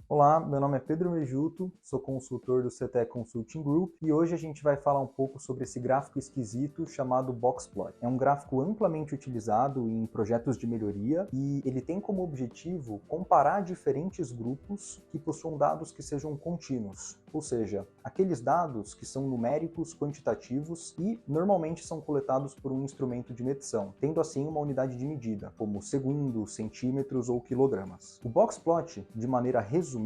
Olá, meu nome é Pedro Mejuto, sou consultor do CTE Consulting Group e hoje a gente vai falar um pouco sobre esse gráfico esquisito chamado Boxplot. É um gráfico amplamente utilizado em projetos de melhoria e ele tem como objetivo comparar diferentes grupos que possuam dados que sejam contínuos, ou seja, aqueles dados que são numéricos, quantitativos e normalmente são coletados por um instrumento de medição, tendo assim uma unidade de medida, como segundos, centímetros ou quilogramas. O Boxplot, de maneira resumida,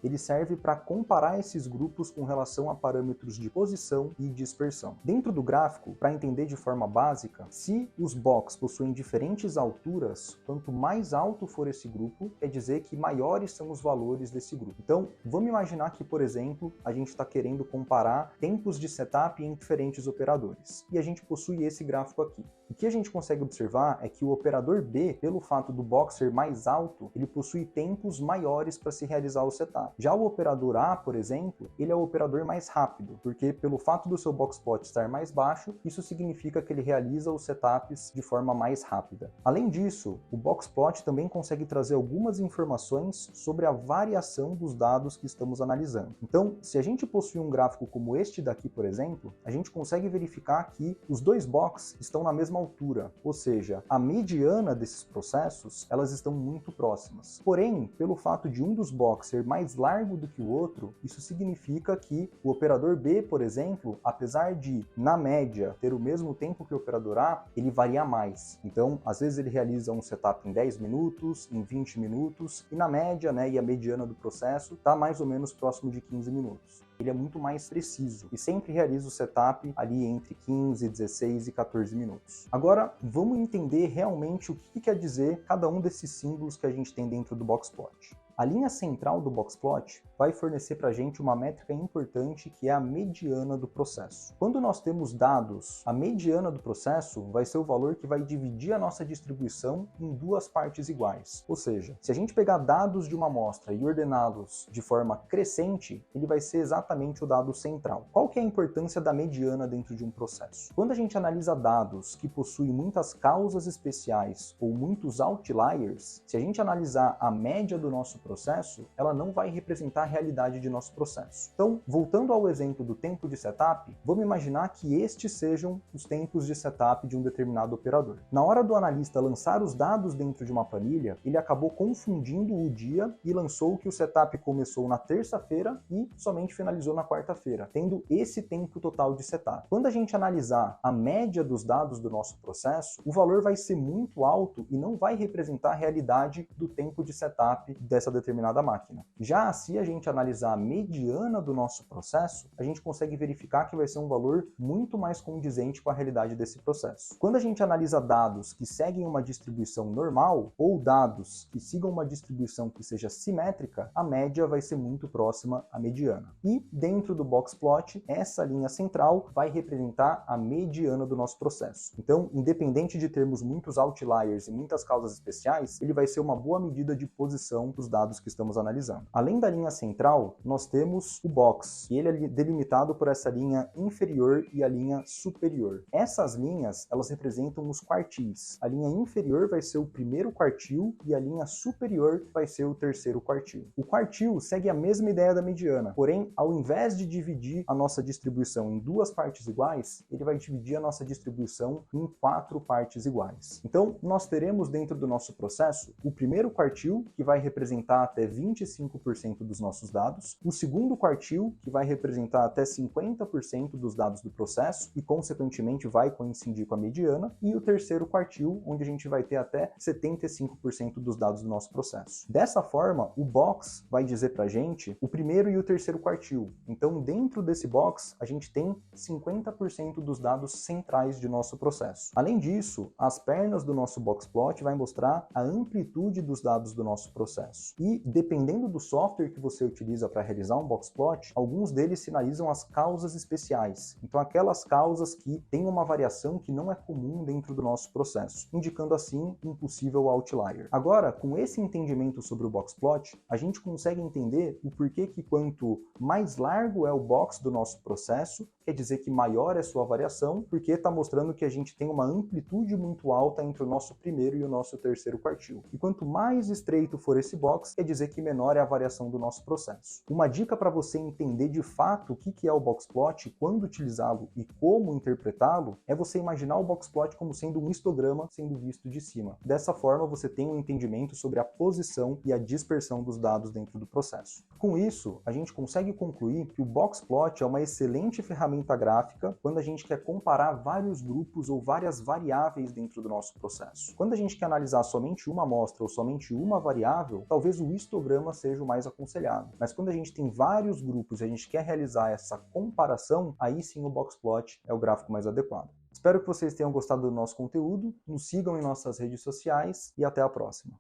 ele serve para comparar esses grupos com relação a parâmetros de posição e dispersão. Dentro do gráfico, para entender de forma básica, se os box possuem diferentes alturas, quanto mais alto for esse grupo, quer dizer que maiores são os valores desse grupo. Então, vamos imaginar que, por exemplo, a gente está querendo comparar tempos de setup em diferentes operadores, e a gente possui esse gráfico aqui. O que a gente consegue observar é que o operador B, pelo fato do box ser mais alto, ele possui tempos maiores para se realizar o setup. Já o operador A, por exemplo, ele é o operador mais rápido, porque pelo fato do seu boxplot estar mais baixo, isso significa que ele realiza os setups de forma mais rápida. Além disso, o boxplot também consegue trazer algumas informações sobre a variação dos dados que estamos analisando. Então, se a gente possui um gráfico como este daqui, por exemplo, a gente consegue verificar que os dois box estão na mesma altura, ou seja, a mediana desses processos, elas estão muito próximas. Porém, pelo fato de um dos box ser mais largo do que o outro, isso significa que o operador B, por exemplo, apesar de, na média, ter o mesmo tempo que o operador A, ele varia mais. Então, às vezes ele realiza um setup em 10 minutos, em 20 minutos, e na média, e a mediana do processo está mais ou menos próximo de 15 minutos. Ele é muito mais preciso e sempre realiza o setup ali entre 15, 16 e 14 minutos. Agora, vamos entender realmente o que quer dizer cada um desses símbolos que a gente tem dentro do Boxplot. A linha central do Boxplot vai fornecer para a gente uma métrica importante que é a mediana do processo. Quando nós temos dados, a mediana do processo vai ser o valor que vai dividir a nossa distribuição em duas partes iguais. Ou seja, se a gente pegar dados de uma amostra e ordená-los de forma crescente, ele vai ser exatamente o dado central. Qual que é a importância da mediana dentro de um processo? Quando a gente analisa dados que possuem muitas causas especiais ou muitos outliers, se a gente analisar a média do nosso processo, ela não vai representar a realidade de nosso processo. Então, voltando ao exemplo do tempo de setup, vamos imaginar que estes sejam os tempos de setup de um determinado operador. Na hora do analista lançar os dados dentro de uma planilha, ele acabou confundindo o dia e lançou que o setup começou na terça-feira e somente finalizou na quarta-feira, tendo esse tempo total de setup. Quando a gente analisar a média dos dados do nosso processo, o valor vai ser muito alto e não vai representar a realidade do tempo de setup dessa determinada máquina. Já se a gente analisar a mediana do nosso processo, a gente consegue verificar que vai ser um valor muito mais condizente com a realidade desse processo. Quando a gente analisa dados que seguem uma distribuição normal ou dados que sigam uma distribuição que seja simétrica, a média vai ser muito próxima à mediana. E dentro do Boxplot, essa linha central vai representar a mediana do nosso processo. Então, independente de termos muitos outliers e muitas causas especiais, ele vai ser uma boa medida de posição dos dados que estamos analisando. Além da linha central, nós temos o box, e ele é delimitado por essa linha inferior e a linha superior. Essas linhas, elas representam os quartis. A linha inferior vai ser o primeiro quartil e a linha superior vai ser o terceiro quartil. O quartil segue a mesma ideia da mediana, porém, ao invés de dividir a nossa distribuição em duas partes iguais, ele vai dividir a nossa distribuição em 4 partes iguais. Então, nós teremos dentro do nosso processo o primeiro quartil, que vai representar até 25% dos nossos dados, o segundo quartil, que vai representar até 50% dos dados do processo e, consequentemente, vai coincidir com a mediana, e o terceiro quartil, onde a gente vai ter até 75% dos dados do nosso processo. Dessa forma, o box vai dizer para a gente o primeiro e o terceiro quartil. Então, dentro desse box, a gente tem 50% dos dados centrais de nosso processo. Além disso, as pernas do nosso Boxplot vai mostrar a amplitude dos dados do nosso processo. E, dependendo do software que você utiliza para realizar um Boxplot, alguns deles sinalizam as causas especiais. Então, aquelas causas que têm uma variação que não é comum dentro do nosso processo, indicando assim um possível outlier. Agora, com esse entendimento sobre o Boxplot, a gente consegue entender o porquê que quanto mais largo é o box do nosso processo, quer dizer que maior é sua variação, porque está mostrando que a gente tem uma amplitude muito alta entre o nosso primeiro e o nosso terceiro quartil. E quanto mais estreito for esse box, maiores, quer dizer que menor é a variação do nosso processo. Uma dica para você entender de fato o que é o boxplot, quando utilizá-lo e como interpretá-lo, é você imaginar o boxplot como sendo um histograma sendo visto de cima. Dessa forma, você tem um entendimento sobre a posição e a dispersão dos dados dentro do processo. Com isso, a gente consegue concluir que o boxplot é uma excelente ferramenta gráfica quando a gente quer comparar vários grupos ou várias variáveis dentro do nosso processo. Quando a gente quer analisar somente uma amostra ou somente uma variável, talvez o histograma seja o mais aconselhado. Mas quando a gente tem vários grupos e a gente quer realizar essa comparação, aí sim o boxplot é o gráfico mais adequado. Espero que vocês tenham gostado do nosso conteúdo, nos sigam em nossas redes sociais e até a próxima.